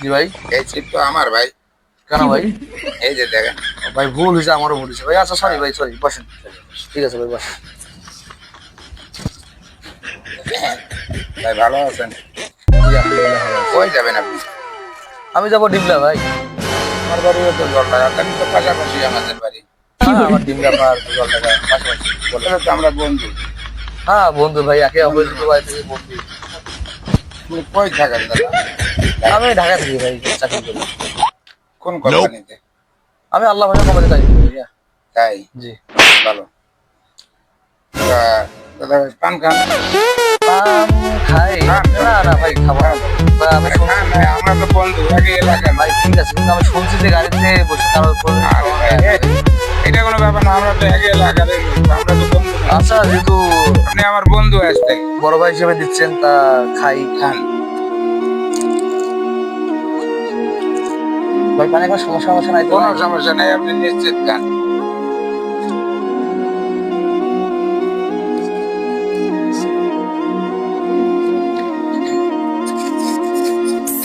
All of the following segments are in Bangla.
জি ভাই, এই ছিপ তো আমার ভাই। কেন ভাই? এই যে দেখেন ভাই ভুল হয়েছে, আমারও ভুল হয়েছে ভাই। আচ্ছা সরি ভাই, সরি, বসেন। ঠিক আছে ভাই, বসেন। ভাই, ভালো আছেন? জি আলহামদুলিল্লাহ ভালো আছি। কই যাবেন আপনি? আমি যাবো ডিমলা ভাই। আমার বাড়িও তো জলঢাকা, তাহলে তো পাশাপাশি আমাদের বাড়ি। হ্যাঁ, আমার ডিমলা পার জলঢাকা পাশাপাশি বলে। তাহলে তো আমরা বন্ধু। হ্যাঁ বন্ধু ভাই, একে অপরিচিত ভাই থেকে বন্ধু। আপনি কই থাকেন দাদা? আমি ঢাকা থাকি ভাই, চাকরি করি। কোন কোম্পানিতে? আমি আল্লাহ ভাষা কমাতে চাকরি করি ভাইয়া। তাই? জি। ভালো। তা দাদা পান খান? পান খাই খান, না? না ভাই, খাবো না। ভাই, আমি শুনছি খান, আমরা তো বন্ধু, একই এলাকার। ভাই, ঠিক আছে, কিন্তু আমি শুনছি যে গাড়িতে বসে তার উপর। এটা কোনো ব্যাপার না, আমরা তো একই এলাকার লোক, আমরা তো বন্ধু না। আচ্ছা, যেহেতু আপনি আমার বন্ধু আসতে বড় ভাই হিসেবে দিচ্ছেন, তা খাই। খান। ভাই পানি কোনো সমস্যা সমস্যা নাই তো কোনো ভাই? সমস্যা নেই, আপনি নিশ্চিত খান।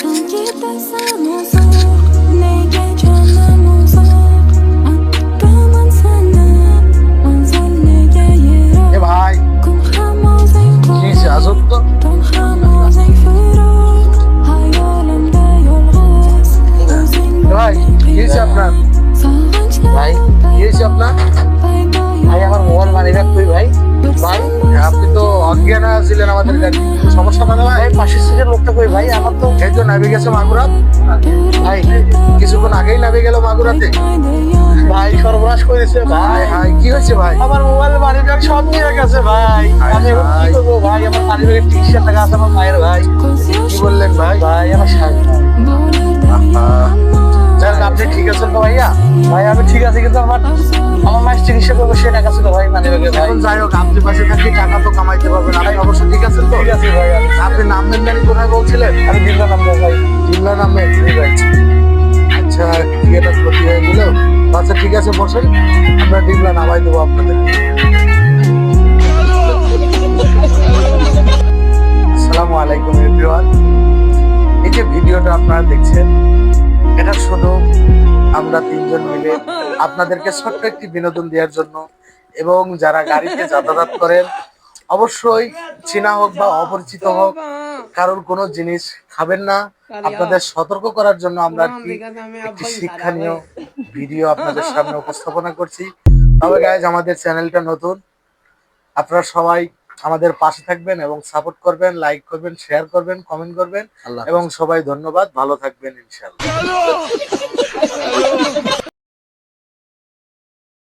Sanki bersama zor, nega canım uzak. Kaman sana, manzil nega এ yirak. ভাই, Kun hamazing কি হয়েছে? আসুক তো। kun hamazing firak. Hayalimda yolg'iz, o'zing এ ভাই, কি হয়েছে আপনার? ভাই, কি হয়েছে আপনার? ভাই, আমার মোবাইল মানি ব্যাগ কই ভাই? ভাই, আপনি তো অজ্ঞান ছিলেন আমাদের গাড়ি, সমস্যা মানে ভাই? পাশের সিটের লোকটা কই ভাই? আমার তো এই তো নামে গেছে মাগুরাত। ভাই, কিছুক্ষণ আগেই নামে গেল মাগুরাতে। ভাই সর্বনাশ করে দিয়েছে ভাই। ভাই কি হয়েছে ভাই? আমার মোবাইল মানি ব্যাগ সব নিয়ে গেছে ভাই। আমি এখন কি করবো ভাই? আমার মানি ব্যাগের 30,000 টাকা আছে আমার মায়ের ভাই। কি বললেন ভাই? ভাই আমার স্বামী। আপনি ঠিক আছেন তো ভাইয়া? ভাই আমি ঠিক আছি, কিন্তু আমার মায়ের চিকিৎসা করবো, সে টাকা ছিল ভাই মানে ব্যাগে ভাই। যাই হোক, আপনি পাশে থাকি, টাকা তো কামাইতে পারবেন। আপনি অবশ্যই ঠিক আছেন তো? ঠিক আছে ভাই। আপনি নামবেন জানি কোথায় বলছিলেন? আমি দিল্লা নামবো ভাই। দিল্লা নামবেন? জি ভাই। আচ্ছা, টিকিট ক্ষতি হয়ে গেল। আচ্ছা ঠিক আছে, বসেন, আমরা ডিমলা নামাই দেবো আপনাদের। আসসালামু আলাইকুম এভরিওয়ান। এই যে ভিডিওটা আপনারা দেখছেন, এটা শুধু আমরা তিনজন মিলে আপনাদেরকে ছোট্ট একটি বিনোদন দেওয়ার জন্য, এবং যারা গাড়িতে যাতায়াত করেন অবশ্যই চেনা হোক বা অপরিচিত হোক, কারোর কোনো জিনিস খাবেন না, আপনাদের সতর্ক করার জন্য আমরা একটি শিক্ষণীয় ভিডিও আপনাদের সামনে উপস্থাপনা করছি। তবে গাইজ, আমাদের চ্যানেলটা নতুন, আপনারা সবাই আমাদের পাশে থাকবেন এবং সাপোর্ট করবেন, লাইক করবেন, শেয়ার করবেন, কমেন্ট করবেন, এবং সবাই ধন্যবাদ, ভালো থাকবেন ইনশাআল্লাহ।